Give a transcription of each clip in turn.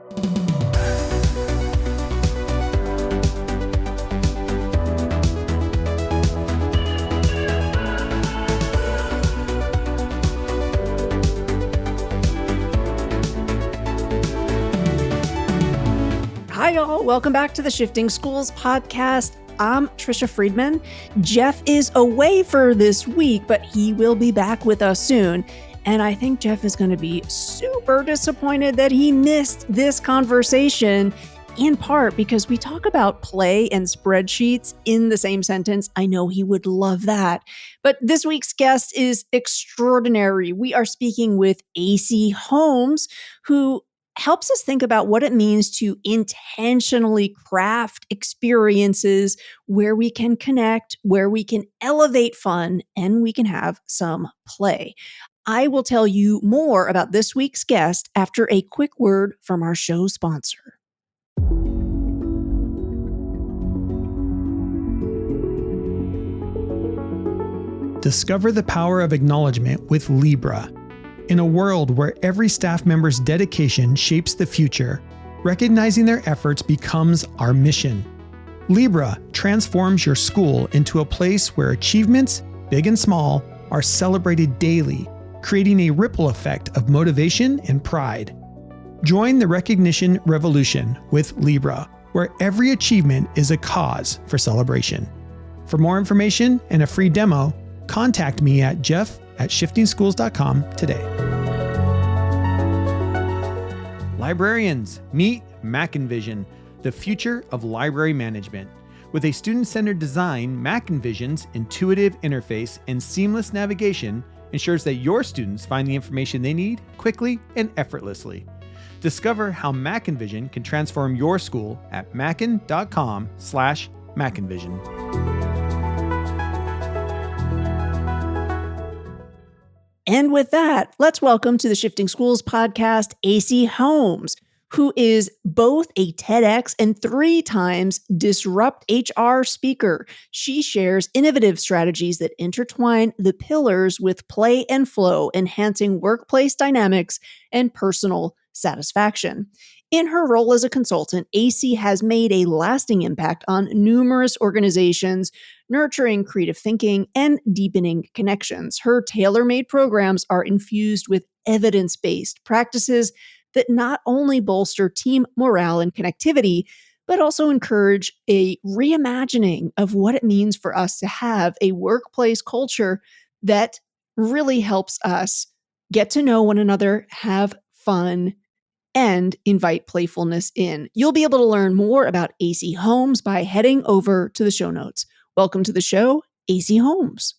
Hi, y'all. Welcome back to the Shifting Schools podcast. I'm Trisha Friedman. Jeff is away for this week, but he will be back with us soon. And I think Jeff is going to be super disappointed that he missed this conversation, in part because we talk about play and spreadsheets in the same sentence. I know he would love that. But this week's guest is extraordinary. We are speaking with Acey Holmes, who helps us think about what it means to intentionally craft experiences where we can connect, where we can elevate fun, and we can have some play. I will tell you more about this week's guest after a quick word from our show sponsor. Discover the power of acknowledgement with Lebra. In a world where every staff member's dedication shapes the future, recognizing their efforts becomes our mission. Lebra transforms your school into a place where achievements, big and small, are celebrated daily, creating a ripple effect of motivation and pride. Join the recognition revolution with Lebra, where every achievement is a cause for celebration. For more information and a free demo, contact me at jeff@shiftingschools.com today. Librarians, meet MackinVision, the future of library management. With a student-centered design, MackinVision's intuitive interface and seamless navigation ensures that your students find the information they need quickly and effortlessly. Discover how MackinVision can transform your school at mackin.com/MackinVision. And with that, let's welcome to the Shifting Schools podcast, Acey Holmes, who is both a TEDx and 3 times Disrupt HR speaker. She shares innovative strategies that intertwine the pillars with play and flow, enhancing workplace dynamics and personal satisfaction. In her role as a consultant, Acey has made a lasting impact on numerous organizations, nurturing creative thinking and deepening connections. Her tailor-made programs are infused with evidence-based practices that not only bolster team morale and connectivity, but also encourage a reimagining of what it means for us to have a workplace culture that really helps us get to know one another, have fun, and invite playfulness in. You'll be able to learn more about Acey Holmes by heading over to the show notes. Welcome to the show, Acey Holmes.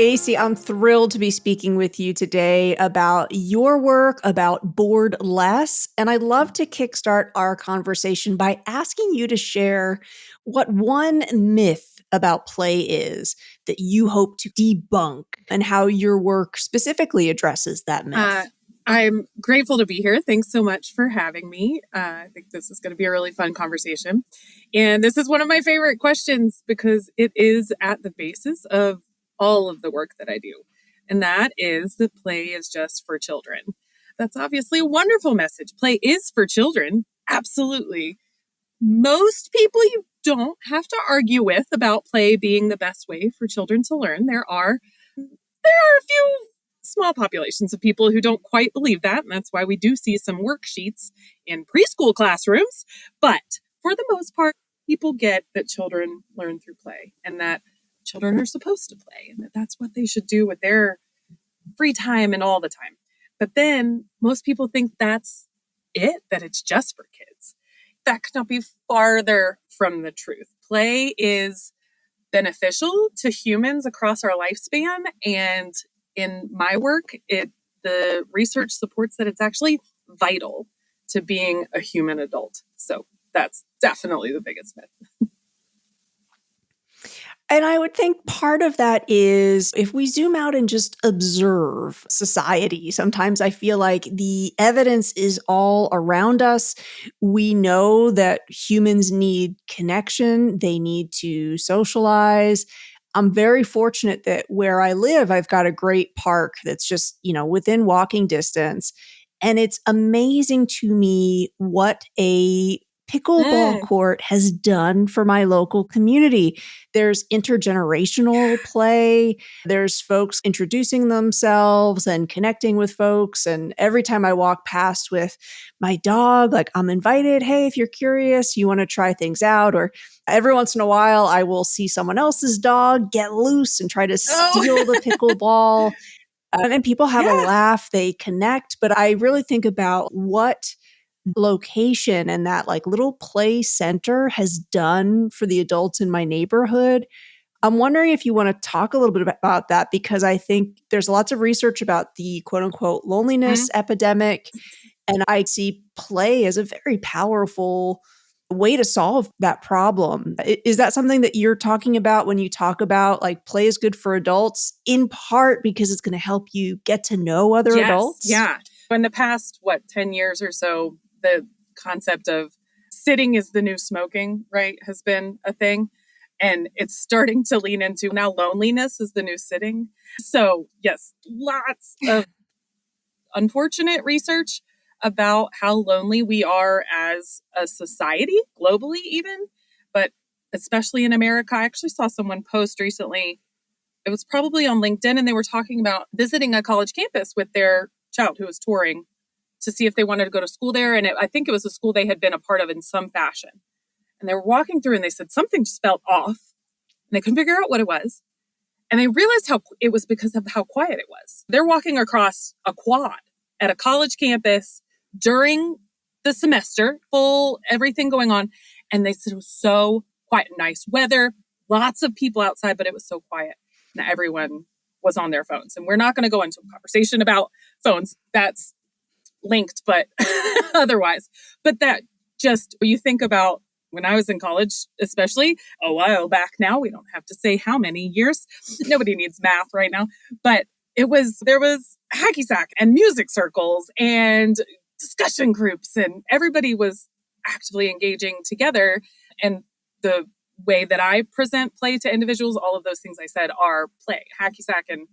Acey, I'm thrilled to be speaking with you today about your work, about BoredLess. And I'd love to kickstart our conversation by asking you to share what one myth about play is that you hope to debunk and how your work specifically addresses that myth. I'm grateful to be here. Thanks so much for having me. I think this is going to be a really fun conversation. And this is one of my favorite questions because it is at the basis of all of the work that I do. And that is that play is just for children. That's obviously a wonderful message. Play is for children. Absolutely. Most people you don't have to argue with about play being the best way for children to learn. There are a few small populations of people who don't quite believe that. And that's why we do see some worksheets in preschool classrooms. But for the most part, people get that children learn through play and that children are supposed to play and that's what they should do with their free time and all the time. But then most people think that's it, that it's just for kids. That could not be farther from the truth. Play is beneficial to humans across our lifespan. And in my work, the research supports that it's actually vital to being a human adult. So that's definitely the biggest myth. And I would think part of that is if we zoom out and just observe society, sometimes I feel like the evidence is all around us. We know that humans need connection, they need to socialize. I'm very fortunate that where I live, I've got a great park that's just, within walking distance. And it's amazing to me what a pickleball Mm, court has done for my local community. There's intergenerational play. There's folks introducing themselves and connecting with folks. And every time I walk past with my dog, like I'm invited, hey, if you're curious, you want to try things out. Or every once in a while, I will see someone else's dog get loose and try to steal the oh, pickleball. And people have a yeah. laugh, they connect. But I really think about what location and that like little play center has done for the adults in my neighborhood. I'm wondering if you want to talk a little bit about that because I think there's lots of research about the quote unquote loneliness Mm, epidemic. And I see play as a very powerful way to solve that problem. Is that something that you're talking about when you talk about like play is good for adults, in part because it's going to help you get to know other yes. adults? Yeah. In the past, 10 years or so, the concept of sitting is the new smoking, right, has been a thing. And it's starting to lean into now loneliness is the new sitting. So, yes, lots of unfortunate research about how lonely we are as a society, globally, even, but especially in America. I actually saw someone post recently. It was probably on LinkedIn, and they were talking about visiting a college campus with their child who was touring to see if they wanted to go to school there. And I think it was a school they had been a part of in some fashion. And they were walking through and they said something just felt off. And they couldn't figure out what it was. And they realized how it was because of how quiet it was. They're walking across a quad at a college campus during the semester, full everything going on. And they said it was so quiet, nice weather, lots of people outside, but it was so quiet. And everyone was on their phones. And we're not going to go into a conversation about phones. That's linked, but otherwise. But that just, you think about when I was in college, especially a while back now, we don't have to say how many years. Nobody needs math right now. But there was hacky sack and music circles and discussion groups, and everybody was actively engaging together. And the way that I present play to individuals, all of those things I said are play. Hacky sack and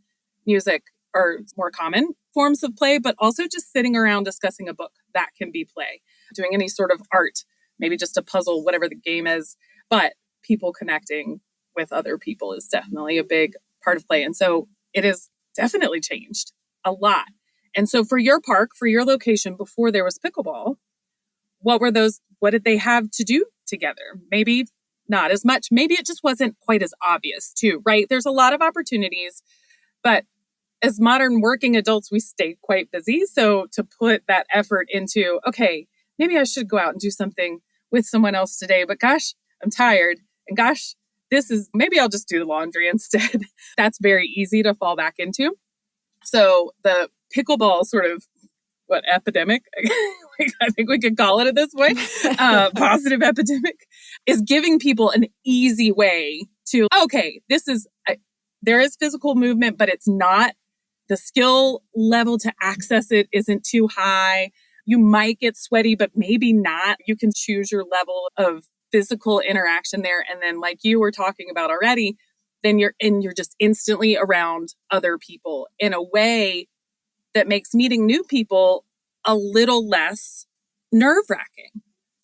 music are more common forms of play, but also just sitting around discussing a book, that can be play. Doing any sort of art, maybe just a puzzle, whatever the game is. But people connecting with other people is definitely a big part of play. And so it has definitely changed a lot. And so for your park, for your location, before there was pickleball, what did they have to do together? Maybe not as much. Maybe it just wasn't quite as obvious too, right? There's a lot of opportunities, but as modern working adults, we stay quite busy. So to put that effort into, okay, maybe I should go out and do something with someone else today, but gosh, I'm tired. And gosh, maybe I'll just do the laundry instead. That's very easy to fall back into. So the pickleball sort of, epidemic, I think we could call it at this way, positive epidemic, is giving people an easy way to, okay, there is physical movement, but it's not, the skill level to access it isn't too high. You might get sweaty, but maybe not. You can choose your level of physical interaction there. And then like you were talking about already, then you're just instantly around other people in a way that makes meeting new people a little less nerve-wracking.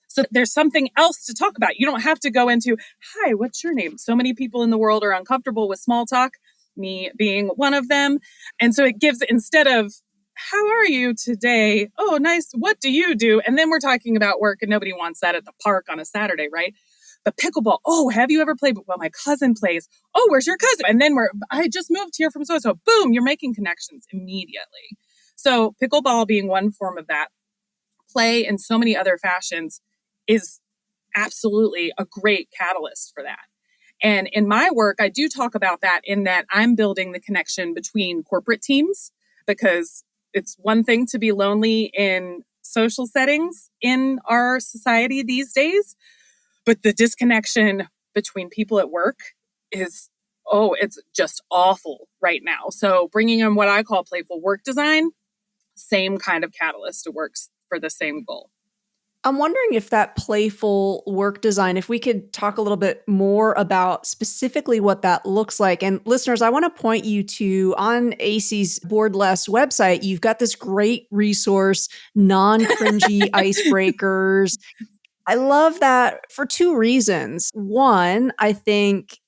So there's something else to talk about. You don't have to go into, hi, what's your name? So many people in the world are uncomfortable with small talk, me being one of them. And so it gives, instead of, how are you today? Oh, nice. What do you do? And then we're talking about work, and nobody wants that at the park on a Saturday, right? But pickleball, oh, have you ever played? Well, my cousin plays. Oh, where's your cousin? And then I just moved here from so-and-so. Boom, you're making connections immediately. So pickleball being one form of that, play in so many other fashions is absolutely a great catalyst for that. And in my work, I do talk about that in that I'm building the connection between corporate teams, because it's one thing to be lonely in social settings in our society these days, but the disconnection between people at work it's just awful right now. So bringing in what I call playful work design, same kind of catalyst. It works for the same goal. I'm wondering if that playful work design, if we could talk a little bit more about specifically what that looks like. And listeners, I want to point you to on Acey's BoredLess website, you've got this great resource, non-cringy icebreakers. I love that for two reasons. One, I think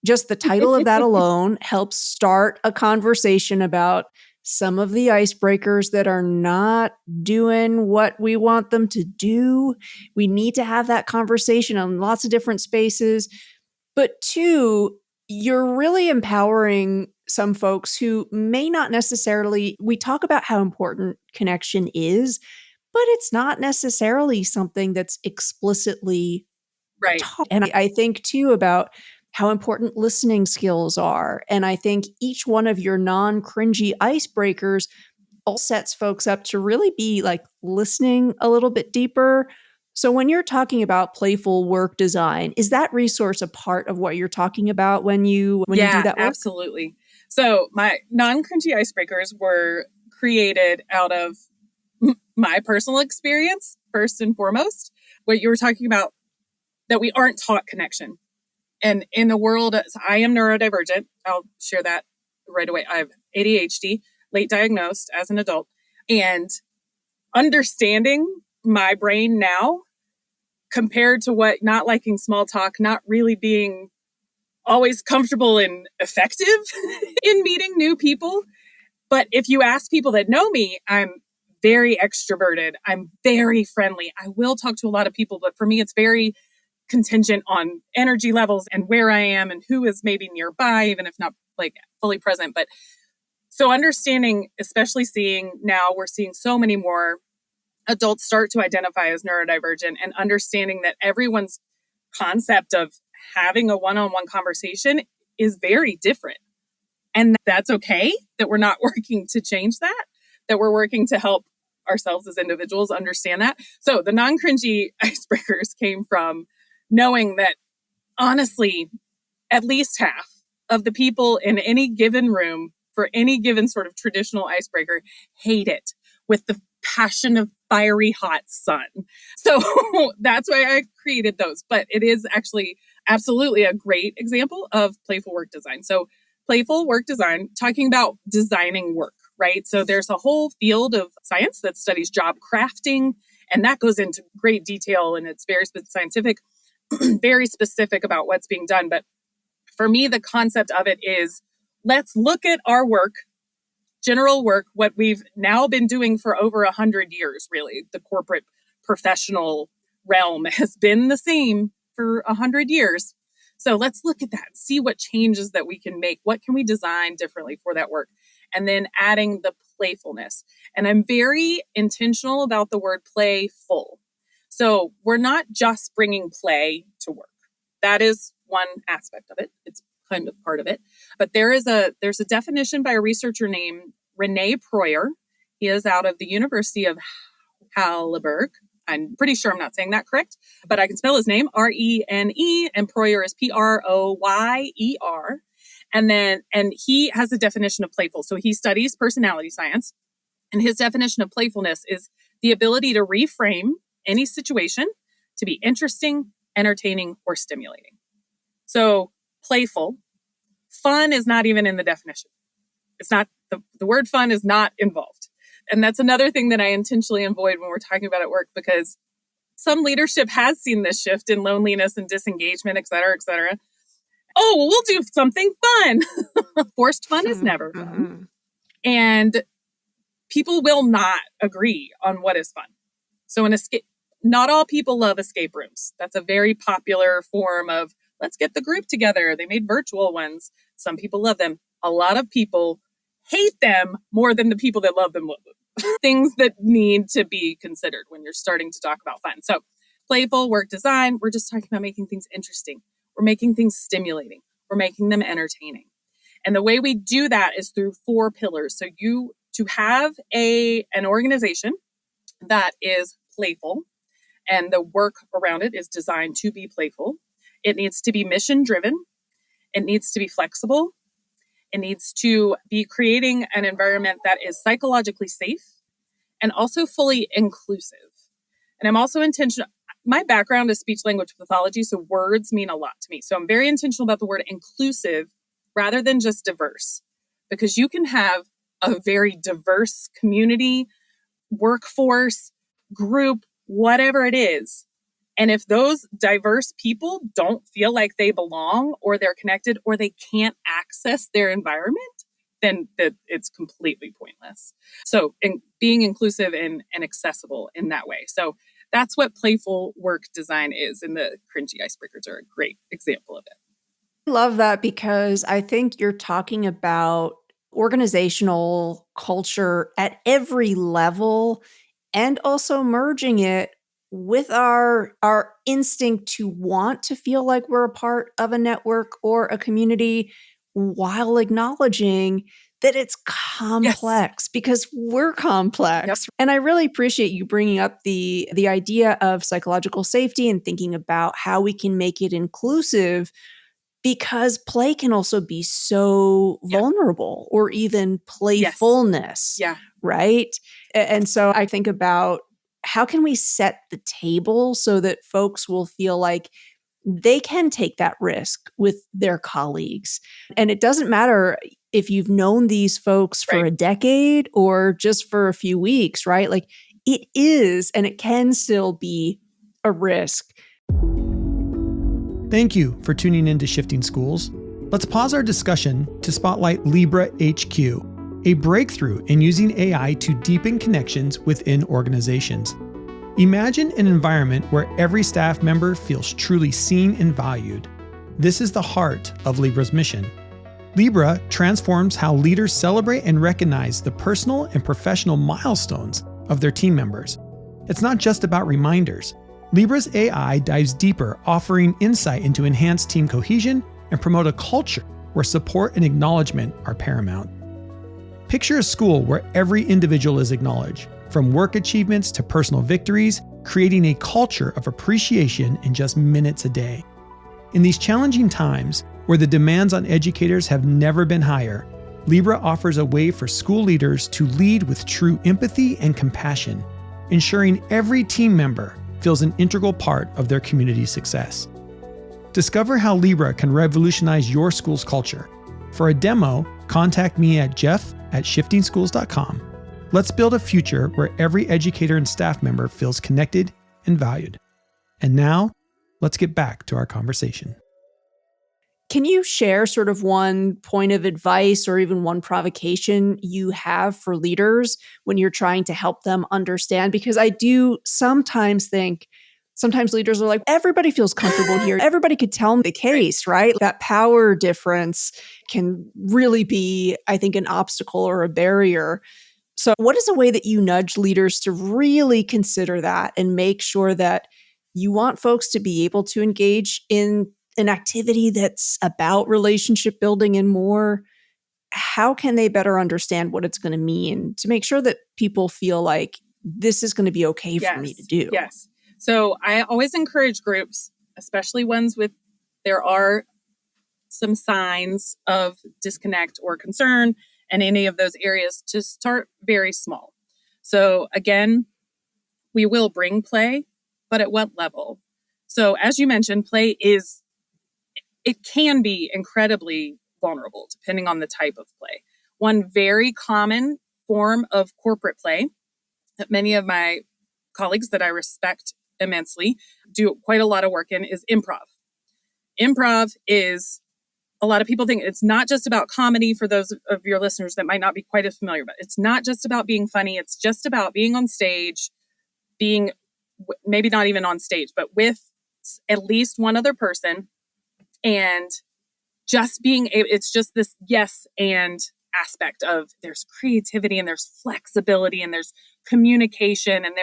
just the title of that alone helps start a conversation about some of the icebreakers that are not doing what we want them to do. We need to have that conversation in lots of different spaces. But two, you're really empowering some folks who may not necessarily, we talk about how important connection is, but it's not necessarily something that's explicitly Right. taught. And I think too about how important listening skills are. And I think each one of your non-cringy icebreakers all sets folks up to really be like listening a little bit deeper. So when you're talking about playful work design, is that resource a part of what you're talking about when you do that work? Absolutely. So my non-cringy icebreakers were created out of my personal experience, first and foremost. What you were talking about, that we aren't taught connection. And in the world, I am neurodivergent. I'll share that right away. I have ADHD, late diagnosed as an adult. And understanding my brain now compared to what not liking small talk, not really being always comfortable and effective in meeting new people. But if you ask people that know me, I'm very extroverted. I'm very friendly. I will talk to a lot of people, but for me, it's very contingent on energy levels and where I am and who is maybe nearby, even if not like fully present. But so understanding, especially seeing now, we're seeing so many more adults start to identify as neurodivergent, and understanding that everyone's concept of having a one-on-one conversation is very different. And that's okay, that we're not working to change that we're working to help ourselves as individuals understand that. So the non-cringy icebreakers came from knowing that, honestly, at least half of the people in any given room for any given sort of traditional icebreaker hate it with the passion of fiery hot sun. So that's why I created those. But it is actually absolutely a great example of playful work design. So playful work design, talking about designing work, right? So there's a whole field of science that studies job crafting, and that goes into great detail, and it's very scientific, very specific about what's being done. But for me, the concept of it is, let's look at our work, general work, what we've now been doing for over 100 years, really. The corporate professional realm has been the same for 100 years. So let's look at that, see what changes that we can make. What can we design differently for that work? And then adding the playfulness. And I'm very intentional about the word playful. So we're not just bringing play to work. That is one aspect of it. It's kind of part of it. But there's a definition by a researcher named Rene Proyer. He is out of the University of Heidelberg. I'm pretty sure I'm not saying that correct, but I can spell his name, Rene, and Proyer is Proyer. And he has a definition of playful. So he studies personality science, and his definition of playfulness is the ability to reframe any situation to be interesting, entertaining, or stimulating. So playful, fun is not even in the definition. It's not, the word fun is not involved. And that's another thing that I intentionally avoid when we're talking about at work, because some leadership has seen this shift in loneliness and disengagement, et cetera, et cetera. Oh, well, we'll do something fun. Forced fun is never fun. And people will not agree on what is fun. So not all people love escape rooms. That's a very popular form of, let's get the group together. They made virtual ones. Some people love them. A lot of people hate them more than the people that love them. Things that need to be considered when you're starting to talk about fun. So playful work design, we're just talking about making things interesting. We're making things stimulating. We're making them entertaining. And the way we do that is through 4 pillars. So to have an organization that is playful, and the work around it is designed to be playful. It needs to be mission driven. It needs to be flexible. It needs to be creating an environment that is psychologically safe and also fully inclusive. And I'm also intentional. My background is speech language pathology, so words mean a lot to me. So I'm very intentional about the word inclusive rather than just diverse, because you can have a very diverse community, workforce, group, whatever it is. And if those diverse people don't feel like they belong or they're connected or they can't access their environment, then it's completely pointless. So being inclusive and accessible in that way. So that's what playful work design is. And the cringy icebreakers are a great example of it. I love that because I think you're talking about organizational culture at every level and also merging it with our instinct to want to feel like we're a part of a network or a community while acknowledging that it's Yes. complex because we're complex. Yep. And I really appreciate you bringing up the idea of psychological safety and thinking about how we can make it inclusive, because play can also be so vulnerable or even playfulness, Yeah. right? And so I think about how can we set the table so that folks will feel like they can take that risk with their colleagues. And it doesn't matter if you've known these folks for Right. a decade or just for a few weeks, right? Like it is, and it can still be a risk. Thank you for tuning in to Shifting Schools. Let's pause our discussion to spotlight Lebra HQ, a breakthrough in using AI to deepen connections within organizations. Imagine an environment where every staff member feels truly seen and valued. This is the heart of Lebra's mission. Lebra transforms how leaders celebrate and recognize the personal and professional milestones of their team members. It's not just about reminders. Lebra's AI dives deeper, offering insight into enhanced team cohesion and promote a culture where support and acknowledgement are paramount. Picture a school where every individual is acknowledged, from work achievements to personal victories, creating a culture of appreciation in just minutes a day. In these challenging times, where the demands on educators have never been higher, Lebra offers a way for school leaders to lead with true empathy and compassion, ensuring every team member feels an integral part of their community's success. Discover how Lebra can revolutionize your school's culture. For a demo, contact me at jeff@shiftingschools.com. Let's build a future where every educator and staff member feels connected and valued. And now, let's get back to our conversation. Can you share sort of one point of advice or even one provocation you have for leaders when you're trying to help them understand? Because I do sometimes think, sometimes leaders are like, everybody feels comfortable here. Everybody could tell me the case, right? That power difference can really be, I think, an obstacle or a barrier. So what is a way that you nudge leaders to really consider that and make sure that you want folks to be able to engage in an activity that's about relationship building and more? How can they better understand what it's going to mean to make sure that people feel like this is going to be okay for me to do? Yes. So I always encourage groups, especially ones there are some signs of disconnect or concern in any of those areas, to start very small. So again, we will bring play, but at what level? So as you mentioned, it can be incredibly vulnerable depending on the type of play. One very common form of corporate play that many of my colleagues that I respect immensely do quite a lot of work in is improv. Improv is, a lot of people think it's not just about comedy. For those of your listeners that might not be quite as familiar, but it's not just about being funny. It's just about being on stage, being maybe not even on stage, but with at least one other person, and just it's just this yes and aspect of there's creativity and there's flexibility and there's communication and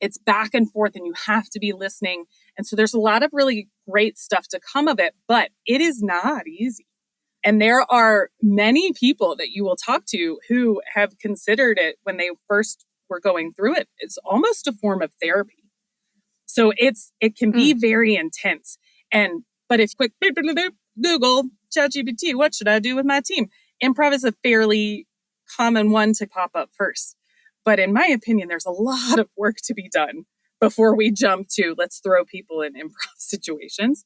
it's back and forth and you have to be listening. And so there's a lot of really great stuff to come of it, but it is not easy. And there are many people that you will talk to who have considered it when they first were going through it. It's almost a form of therapy. So it can be very intense. But if quick Google ChatGPT, what should I do with my team? Improv is a fairly common one to pop up first. But in my opinion, there's a lot of work to be done before we jump to let's throw people in improv situations.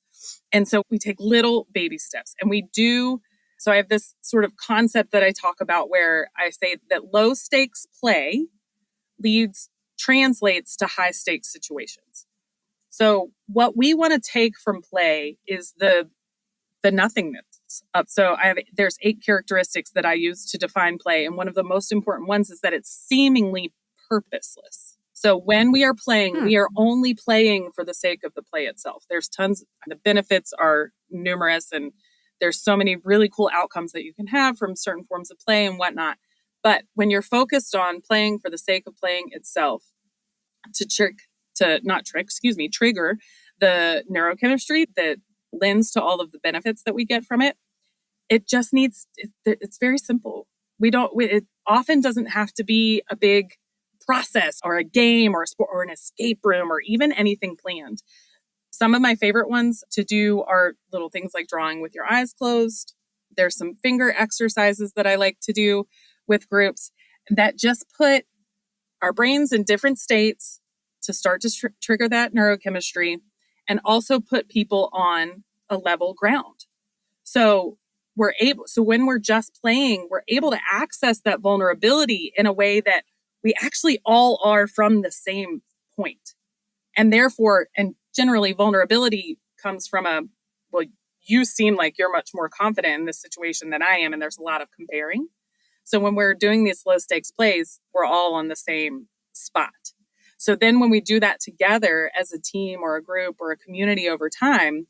And so we take little baby steps and we do. So I have this sort of concept that I talk about where I say that low stakes play translates to high stakes situations. So what we want to take from play is the nothingness up. So there's 8 characteristics that I use to define play. And one of the most important ones is that it's seemingly purposeless. So when we are playing, we are only playing for the sake of the play itself. There's tons, the benefits are numerous, and there's so many really cool outcomes that you can have from certain forms of play and whatnot. But when you're focused on playing for the sake of playing itself, trigger the neurochemistry that lends to all of the benefits that we get from it, it's very simple. It often doesn't have to be a big process or a game or a sport or an escape room or even anything planned. Some of my favorite ones to do are little things like drawing with your eyes closed. There's some finger exercises that I like to do with groups that just put our brains in different states to start to trigger that neurochemistry and also put people on a level ground. So when we're just playing, we're able to access that vulnerability in a way that we actually all are from the same point. And therefore, and generally vulnerability comes from you seem like you're much more confident in this situation than I am. And there's a lot of comparing. So when we're doing these low stakes plays, we're all on the same spot. So then when we do that together as a team or a group or a community over time,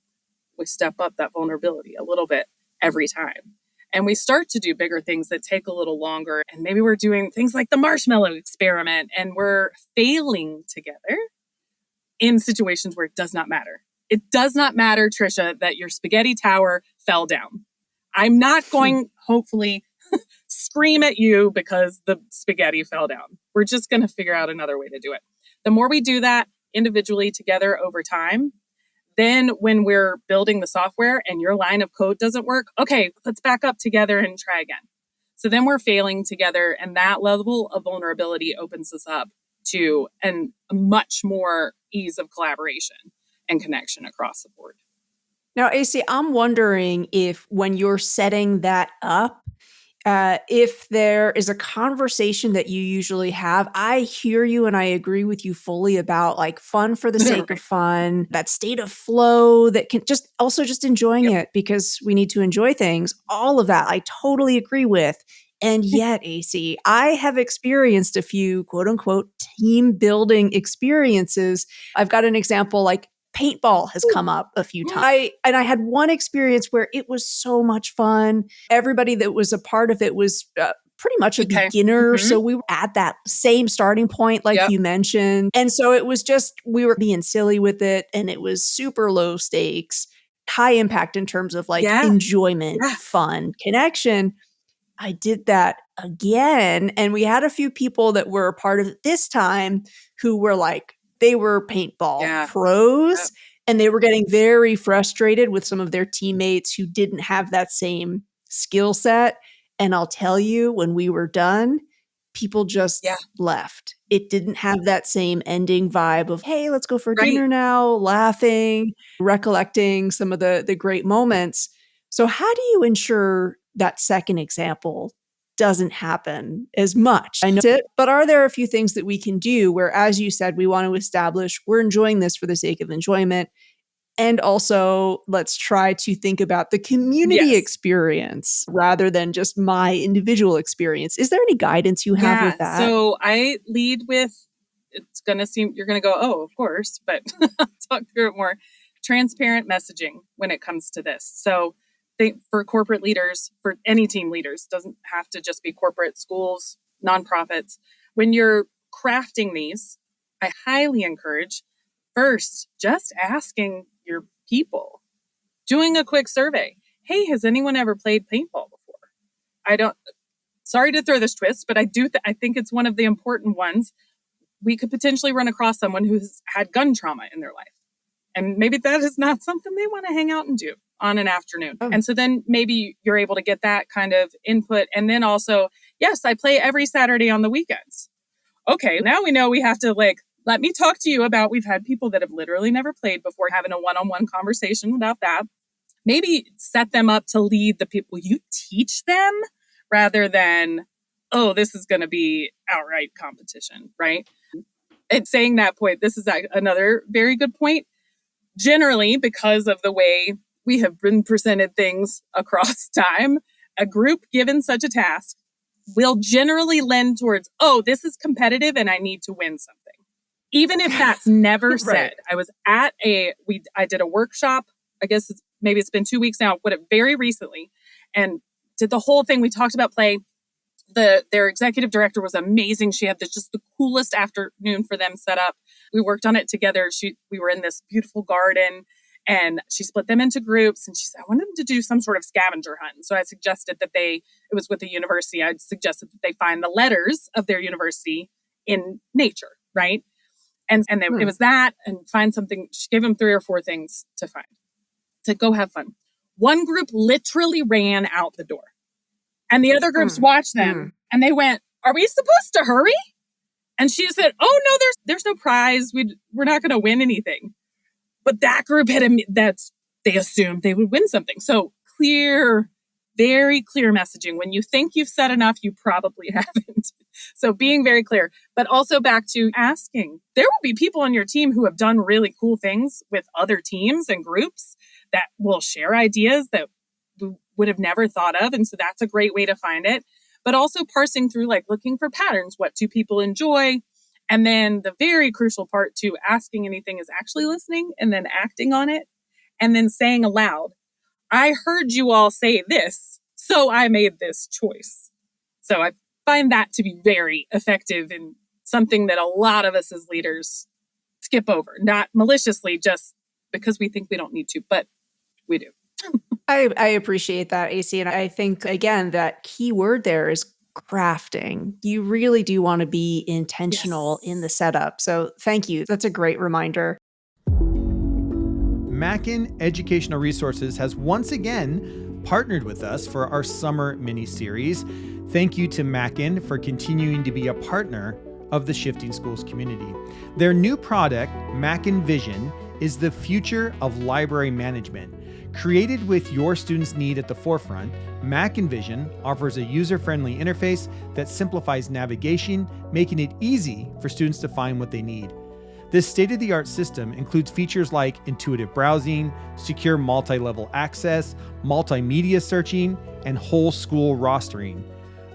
we step up that vulnerability a little bit every time. And we start to do bigger things that take a little longer. And maybe we're doing things like the marshmallow experiment and we're failing together in situations where it does not matter. It does not matter, Trisha, that your spaghetti tower fell down. I'm not going, hopefully, scream at you because the spaghetti fell down. We're just going to figure out another way to do it. The more we do that individually together over time, then when we're building the software and your line of code doesn't work, okay, let's back up together and try again. So then we're failing together, and that level of vulnerability opens us up to a much more ease of collaboration and connection across the board. Now, Acey, I'm wondering if when you're setting that up, if there is a conversation that you usually have. I hear you and I agree with you fully about like fun for the sake of fun, that state of flow that can just enjoying it because we need to enjoy things. All of that I totally agree with. And yet, Acey, I have experienced a few quote unquote team building experiences. I've got an example like paintball has come up a few times. I had one experience where it was so much fun. Everybody that was a part of it was pretty much a beginner. So we were at that same starting point, like you mentioned. And so it was just, we were being silly with it and it was super low stakes, high impact in terms of like enjoyment, fun, connection. I did that again. And we had a few people that were a part of it this time who were like, they were paintball pros and they were getting very frustrated with some of their teammates who didn't have that same skill set. And I'll tell you, when we were done, people just left. It didn't have that same ending vibe of, hey, let's go for dinner now, laughing, recollecting some of the great moments. So how do you ensure that second example doesn't happen as much? I know it, but are there a few things that we can do where, as you said, we want to establish we're enjoying this for the sake of enjoyment, and also let's try to think about the community experience rather than just my individual experience? Is there any guidance you have with that? So I lead with, it's going to seem, you're going to go, oh, of course, but I'll talk through it more. Transparent messaging when it comes to this. So for corporate leaders, for any team leaders, doesn't have to just be corporate, schools, nonprofits. When you're crafting these, I highly encourage first just asking your people, doing a quick survey. Hey, has anyone ever played paintball before? Sorry to throw this twist, but I think it's one of the important ones. We could potentially run across someone who's had gun trauma in their life. And maybe that is not something they want to hang out and do. on an afternoon. Oh. And so then maybe you're able to get that kind of input. And then also, yes, I play every Saturday on the weekends. Okay, now we know we have to let me talk to you about, we've had people that have literally never played before, having a one-on-one conversation about that. Maybe set them up to lead the people you teach them rather than, oh, this is going to be outright competition, right? And saying that point, this is another very good point. Generally, because of the way we have been presented things across time, a group given such a task will generally lend towards, oh, this is competitive and I need to win something. Even if that's never said. Right. I was at I did a workshop, I guess maybe it's been 2 weeks now, but very recently, and did the whole thing. We talked about play. Their executive director was amazing. She had just the coolest afternoon for them set up. We worked on it together. We were in this beautiful garden, and she split them into groups. And she said, I wanted them to do some sort of scavenger hunt. So I suggested that it was with the university. I suggested that they find the letters of their university in nature, right? And then it was that, and find something. She gave them 3 or 4 things to find, to go have fun. One group literally ran out the door. And the other groups watched them and they went, are we supposed to hurry? And she said, oh, no, there's no prize. We're not going to win anything. But that group they assumed they would win something. So very clear messaging. When you think you've said enough, you probably haven't. So being very clear, but also back to asking. There will be people on your team who have done really cool things with other teams and groups that will share ideas that we would have never thought of. And so that's a great way to find it. But also parsing through, looking for patterns. What do people enjoy? And then the very crucial part to asking anything is actually listening and then acting on it. And then saying aloud, I heard you all say this, so I made this choice. So I find that to be very effective and something that a lot of us as leaders skip over, not maliciously, just because we think we don't need to, but we do. I appreciate that, Acey. And I think, again, that key word there is crafting. You really do want to be intentional in the setup. So thank you. That's a great reminder. Mackin Educational Resources has once again partnered with us for our summer mini-series. Thank you to Mackin for continuing to be a partner of the Shifting Schools community. Their new product, MackinVision, is the future of library management. Created with your students' need at the forefront, MackinVision offers a user-friendly interface that simplifies navigation, making it easy for students to find what they need. This state-of-the-art system includes features like intuitive browsing, secure multi-level access, multimedia searching, and whole school rostering.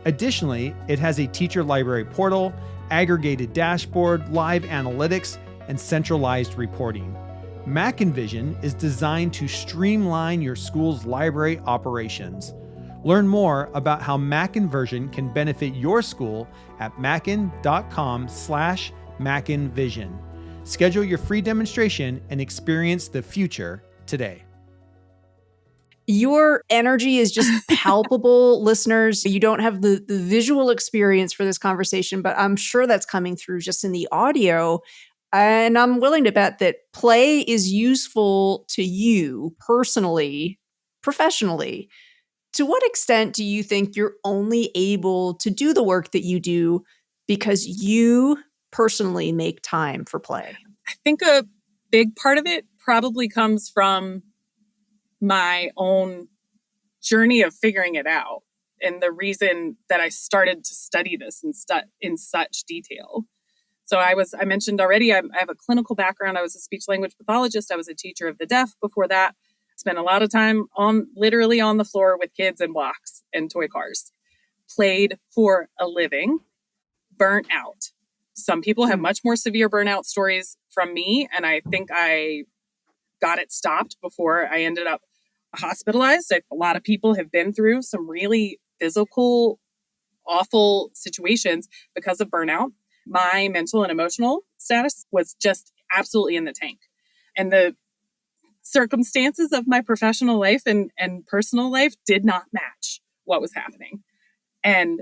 Additionally, it has a teacher library portal, aggregated dashboard, live analytics, and centralized reporting. MackinVision is designed to streamline your school's library operations. Learn more about how MackinVision can benefit your school at mackin.com/MackinVision. Schedule your free demonstration and experience the future today. Your energy is just palpable, listeners. You don't have the visual experience for this conversation, but I'm sure that's coming through just in the audio. And I'm willing to bet that play is useful to you personally, professionally. To what extent do you think you're only able to do the work that you do because you personally make time for play? I think a big part of it probably comes from my own journey of figuring it out and the reason that I started to study this in such detail. So I mentioned already, I have a clinical background. I was a speech language pathologist. I was a teacher of the deaf before that. Spent a lot of time literally on the floor with kids and blocks and toy cars. Played for a living, burnt out. Some people have much more severe burnout stories from me, and I think I got it stopped before I ended up hospitalized. A lot of people have been through some really physical, awful situations because of burnout. My mental and emotional status was just absolutely in the tank. And the circumstances of my professional life and personal life did not match what was happening. And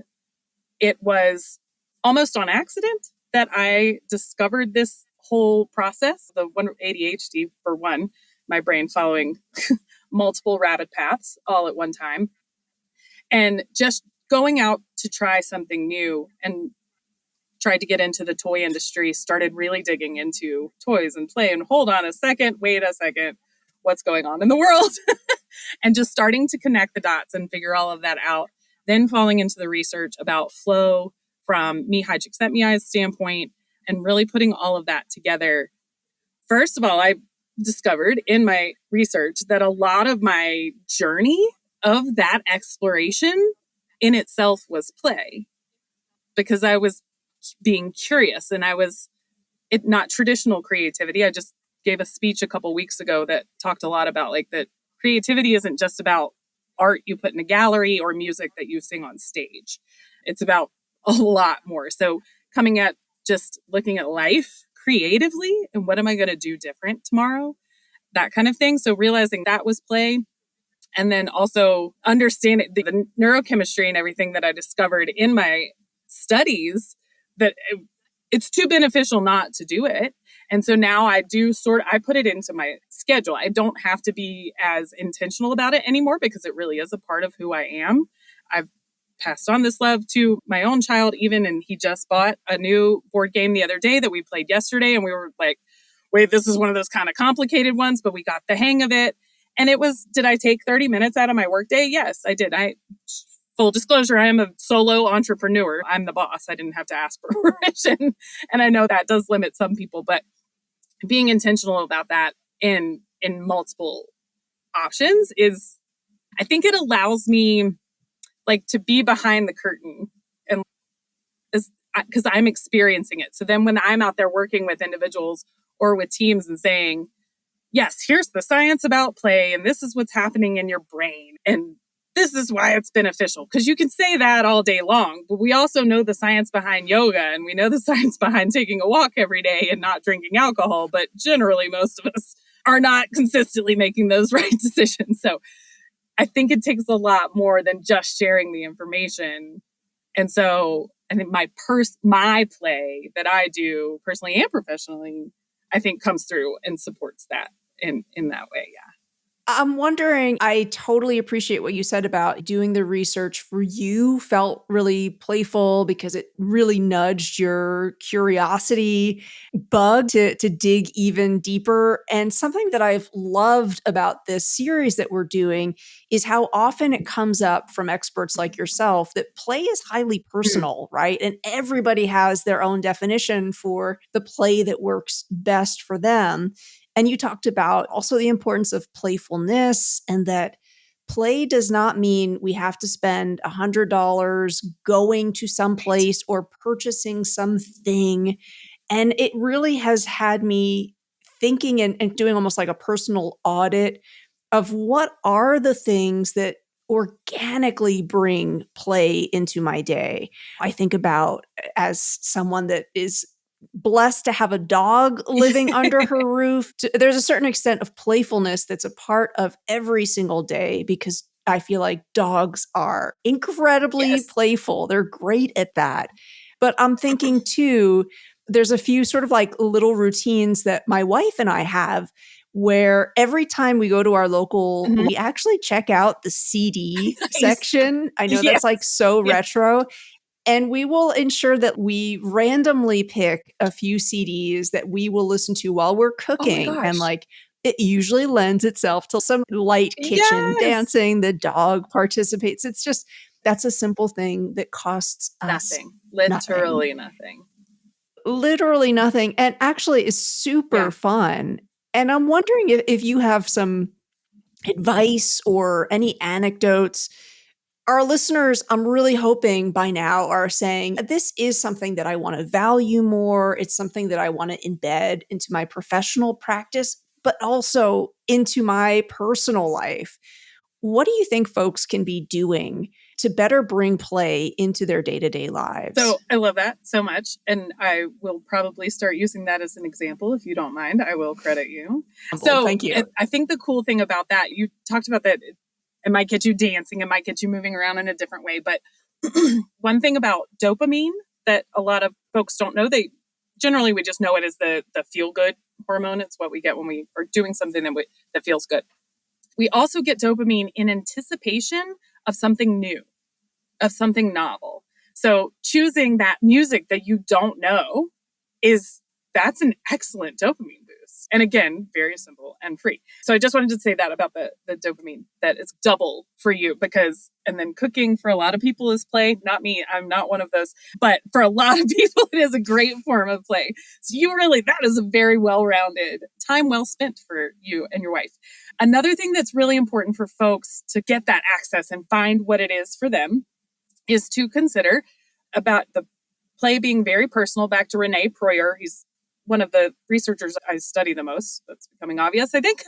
it was almost on accident that I discovered this whole process, the one ADHD for one, my brain following multiple rabbit paths all at one time. And just going out to try something new and tried to get into the toy industry, started really digging into toys and play and hold on a second, wait a second, what's going on in the world? And just starting to connect the dots and figure all of that out. Then falling into the research about flow from me-hi Csikszentmihalyi's standpoint and really putting all of that together. First of all, I discovered in my research that a lot of my journey of that exploration in itself was play, because I was being curious and I was not traditional creativity. I just gave a speech a couple weeks ago that talked a lot about like that creativity isn't just about art you put in a gallery or music that you sing on stage. It's about a lot more. So coming at just looking at life creatively and what am I going to do different tomorrow? That kind of thing. So realizing that was play. And then also understanding the neurochemistry and everything that I discovered in my studies, that it's too beneficial not to do it. And so now I put it into my schedule. I don't have to be as intentional about it anymore because it really is a part of who I am. I've passed on this love to my own child even, and he just bought a new board game the other day that we played yesterday. And we were like, wait, this is one of those kind of complicated ones, but we got the hang of it. And did I take 30 minutes out of my workday? Yes, I did. Full disclosure, I am a solo entrepreneur. I'm the boss. I didn't have to ask for permission. And I know that does limit some people, but being intentional about that in multiple options I think it allows me like to be behind the curtain and because I'm experiencing it. So then when I'm out there working with individuals or with teams and saying, yes, here's the science about play, and this is what's happening in your brain, and this is why it's beneficial. Because you can say that all day long, but we also know the science behind yoga, and we know the science behind taking a walk every day and not drinking alcohol. But generally, most of us are not consistently making those right decisions. So I think it takes a lot more than just sharing the information. And so I think my play that I do personally and professionally, I think comes through and supports that in that way. Yeah. I'm wondering, I totally appreciate what you said about doing the research for you felt really playful because it really nudged your curiosity bug to dig even deeper. And something that I've loved about this series that we're doing is how often it comes up from experts like yourself that play is highly personal, right? And everybody has their own definition for the play that works best for them. And you talked about also the importance of playfulness and that play does not mean we have to spend $100 going to some place or purchasing something. And it really has had me thinking and doing almost like a personal audit of what are the things that organically bring play into my day. I think about as someone that is blessed to have a dog living under her roof. There's a certain extent of playfulness that's a part of every single day because I feel like dogs are incredibly playful. They're great at that. But I'm thinking too, there's a few sort of like little routines that my wife and I have where every time we go to our local, we actually check out the CD section. I know that's like so retro. And we will ensure that we randomly pick a few CDs that we will listen to while we're cooking. And like, it usually lends itself to some light kitchen dancing. The dog participates. It's just, that's a simple thing that costs us nothing. Literally nothing. Literally nothing. And actually is super fun. And I'm wondering if you have some advice or any anecdotes. Our listeners, I'm really hoping by now are saying, this is something that I want to value more. It's something that I want to embed into my professional practice, but also into my personal life. What do you think folks can be doing to better bring play into their day-to-day lives? So I love that so much. And I will probably start using that as an example. If you don't mind, I will credit you. So thank you. I think the cool thing about that, you talked about that it might get you dancing, it might get you moving around in a different way. But one thing about dopamine that a lot of folks don't know, we just know it as the feel-good hormone. It's what we get when we are doing something that feels good. We also get dopamine in anticipation of something new, of something novel. So choosing that music that you don't know that's an excellent dopamine boost. And again, very simple and free. So I just wanted to say that about the dopamine, that it's double for you and then cooking for a lot of people is play. Not me. I'm not one of those. But for a lot of people, it is a great form of play. So that is a very well-rounded time well spent for you and your wife. Another thing that's really important for folks to get that access and find what it is for them is to consider about the play being very personal. Back to Rene Proyer. He's one of the researchers I study the most. That's becoming obvious, I think.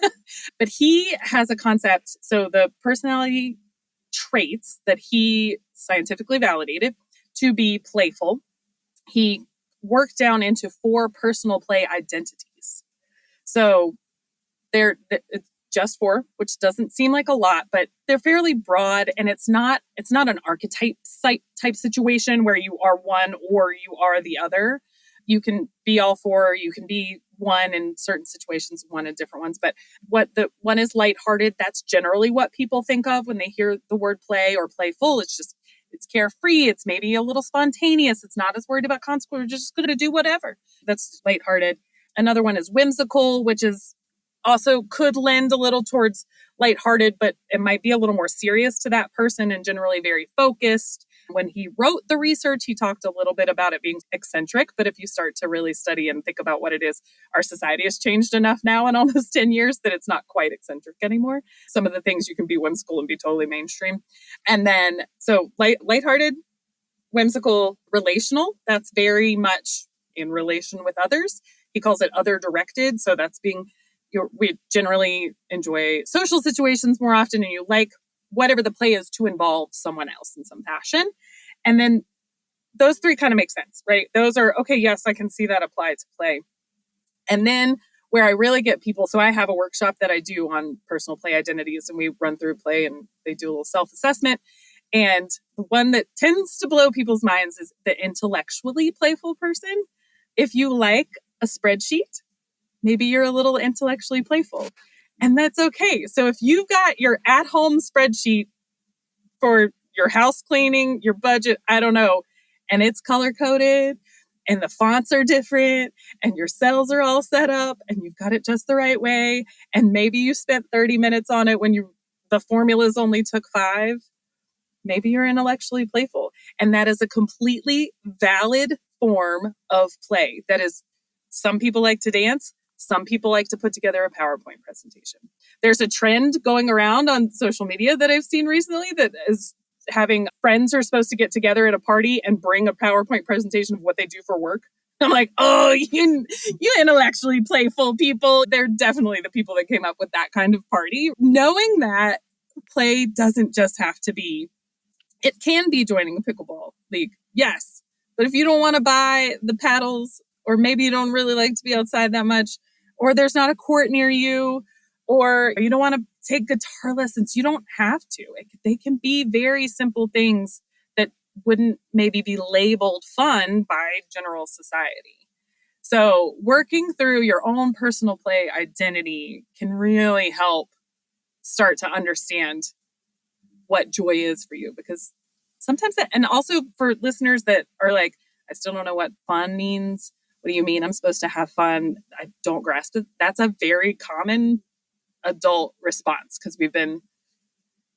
But he has a concept. So the personality traits that he scientifically validated to be playful, he worked down into 4 personal play identities. So it's just 4, which doesn't seem like a lot, but they're fairly broad, and it's not an archetype type situation where you are one or you are the other. You can be all 4, you can be one in certain situations, one in different ones. But the one is lighthearted. That's generally what people think of when they hear the word play or playful. It's carefree. It's maybe a little spontaneous. It's not as worried about consequences. We're just going to do whatever. That's lighthearted. Another one is whimsical, which is also could lend a little towards lighthearted, but it might be a little more serious to that person and generally very focused. When he wrote the research, he talked a little bit about it being eccentric, but if you start to really study and think about what it is, our society has changed enough now in almost 10 years that it's not quite eccentric anymore. Some of the things you can be whimsical and be totally mainstream. And then, so lighthearted, whimsical, relational, that's very much in relation with others. He calls it other directed. So that's we generally enjoy social situations more often, and you like whatever the play is to involve someone else in some fashion. And then those 3 kind of make sense, right? Those are, okay, yes, I can see that apply to play. And then where I really get people, so I have a workshop that I do on personal play identities, and we run through play and they do a little self-assessment. And the one that tends to blow people's minds is the intellectually playful person. If you like a spreadsheet, maybe you're a little intellectually playful, and that's okay. So if you've got your at-home spreadsheet for your house cleaning, your budget, I don't know, and it's color-coded and the fonts are different and your cells are all set up and you've got it just the right way, and maybe you spent 30 minutes on it when the formulas only took 5, maybe you're intellectually playful. And that is a completely valid form of play. That is, some people like to dance. Some people like to put together a PowerPoint presentation. There's a trend going around on social media that I've seen recently that is having friends are supposed to get together at a party and bring a PowerPoint presentation of what they do for work. I'm like, oh, you intellectually playful people. They're definitely the people that came up with that kind of party. Knowing that play doesn't just have to be, it can be joining a pickleball league, yes. But if you don't want to buy the paddles, or maybe you don't really like to be outside that much, or there's not a court near you, or you don't want to take guitar lessons, you don't have to. They can be very simple things that wouldn't maybe be labeled fun by general society. So working through your own personal play identity can really help start to understand what joy is for you, because sometimes and also for listeners that are like, I still don't know what fun means. What do you mean I'm supposed to have fun? I don't grasp it. That's a very common adult response because we've been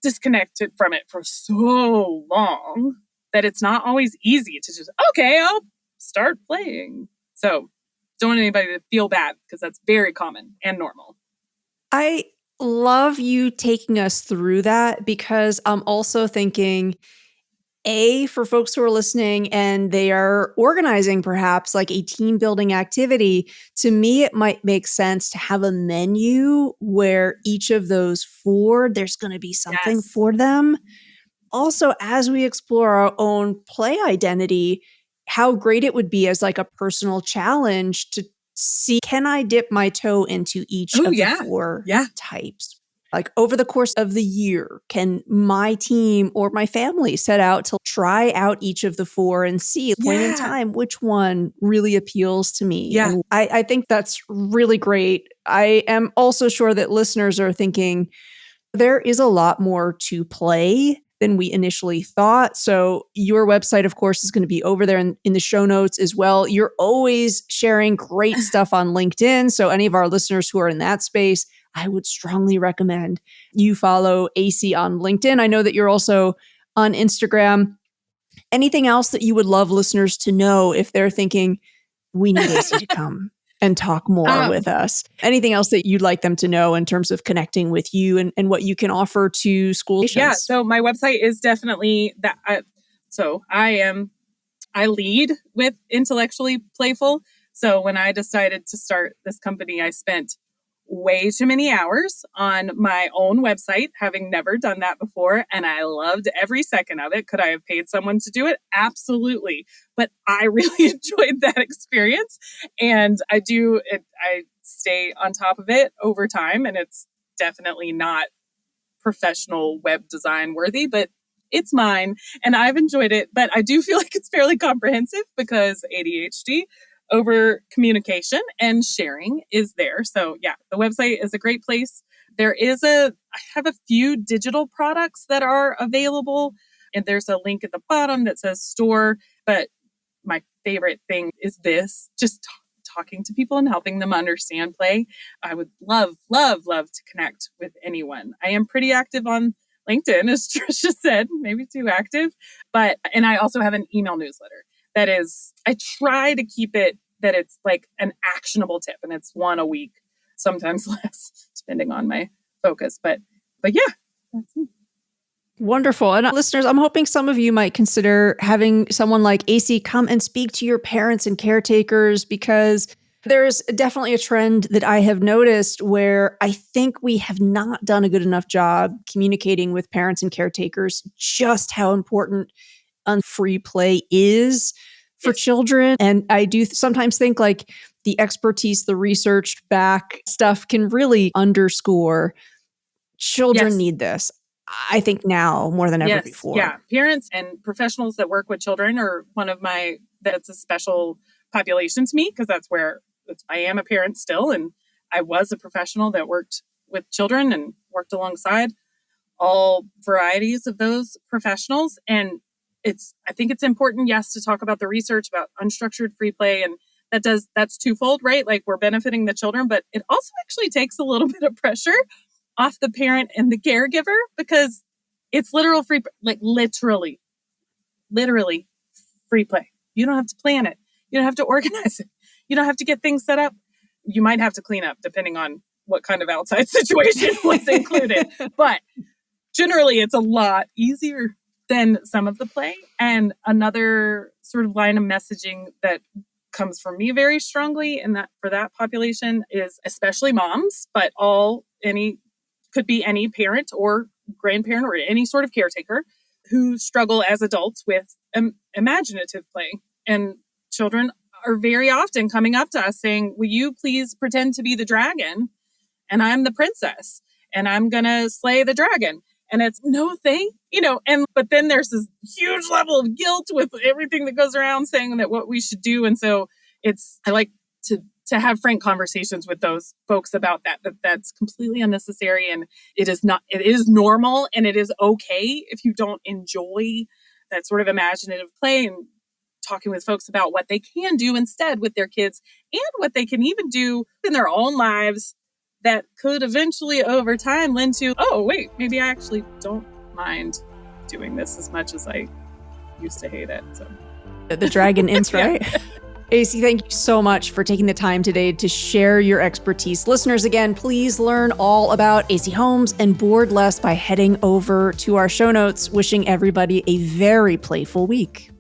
disconnected from it for so long that it's not always easy to just, okay, I'll start playing. So don't want anybody to feel bad because that's very common and normal. I love you taking us through that, because I'm also thinking, for folks who are listening and they are organizing perhaps like a team building activity, to me, it might make sense to have a menu where each of those 4, there's going to be something for them. Also, as we explore our own play identity, how great it would be as like a personal challenge to see, can I dip my toe into each of the 4 types? Like over the course of the year, can my team or my family set out to try out each of the 4 and see at a point in time which one really appeals to me? Yeah. And I think that's really great. I am also sure that listeners are thinking, There is a lot more to play than we initially thought. So your website, of course, is going to be over there in the show notes as well. You're always sharing great stuff on LinkedIn. So any of our listeners who are in that space, I would strongly recommend you follow Acey on LinkedIn. I know that you're also on Instagram. Anything else that you would love listeners to know if they're thinking, we need Acey to come and talk more with us? Anything else that you'd like them to know in terms of connecting with you and what you can offer to schools? Yeah, so my website is definitely that. I lead with intellectually playful. So when I decided to start this company, I spent way too many hours on my own website, having never done that before. And I loved every second of it. Could I have paid someone to do it? Absolutely. But I really enjoyed that experience. And I stay on top of it over time. And it's definitely not professional web design worthy, but it's mine and I've enjoyed it. But I do feel like it's fairly comprehensive because ADHD over communication and sharing is there. So yeah, the website is a great place. I have a few digital products that are available, and there's a link at the bottom that says store. But my favorite thing is this, just talking to people and helping them understand play. I would love, love, love to connect with anyone. I am pretty active on LinkedIn, as Trisha said, maybe too active, and I also have an email newsletter that is, I try to keep it that it's like an actionable tip, and it's one a week, sometimes less, depending on my focus. But yeah, that's it. Wonderful. And listeners, I'm hoping some of you might consider having someone like Acey come and speak to your parents and caretakers, because there's definitely a trend that I have noticed where I think we have not done a good enough job communicating with parents and caretakers just how important free play is for children. And I do sometimes think like the expertise, the research back stuff can really underscore children need this. I think now more than ever before. Yeah, parents and professionals that work with children are that's a special population to me, because I am a parent still, and I was a professional that worked with children and worked alongside all varieties of those professionals. And I think it's important, yes, to talk about the research about unstructured free play, and that's twofold, right? Like, we're benefiting the children, but it also actually takes a little bit of pressure off the parent and the caregiver, because it's literal free, like literally free play. You don't have to plan it. You don't have to organize it. You don't have to get things set up. You might have to clean up depending on what kind of outside situation was included. But generally, it's a lot easier than some of the play. And another sort of line of messaging that comes from me very strongly in that for that population is especially moms, but could be any parent or grandparent or any sort of caretaker who struggle as adults with imaginative play. And children are very often coming up to us saying, will you please pretend to be the dragon and I'm the princess and I'm going to slay the dragon? And it's no thing, but then there's this huge level of guilt with everything that goes around saying that what we should do. And so I like to have frank conversations with those folks about that's completely unnecessary. And it is normal, and it is okay if you don't enjoy that sort of imaginative play, and talking with folks about what they can do instead with their kids and what they can even do in their own lives that could eventually over time lend to, oh, wait, maybe I actually don't mind doing this as much as I used to hate it. So the dragon ints, right? Yeah. Acey, thank you so much for taking the time today to share your expertise. Listeners, again, please learn all about Acey Holmes and BoredLess by heading over to our show notes. Wishing everybody a very playful week.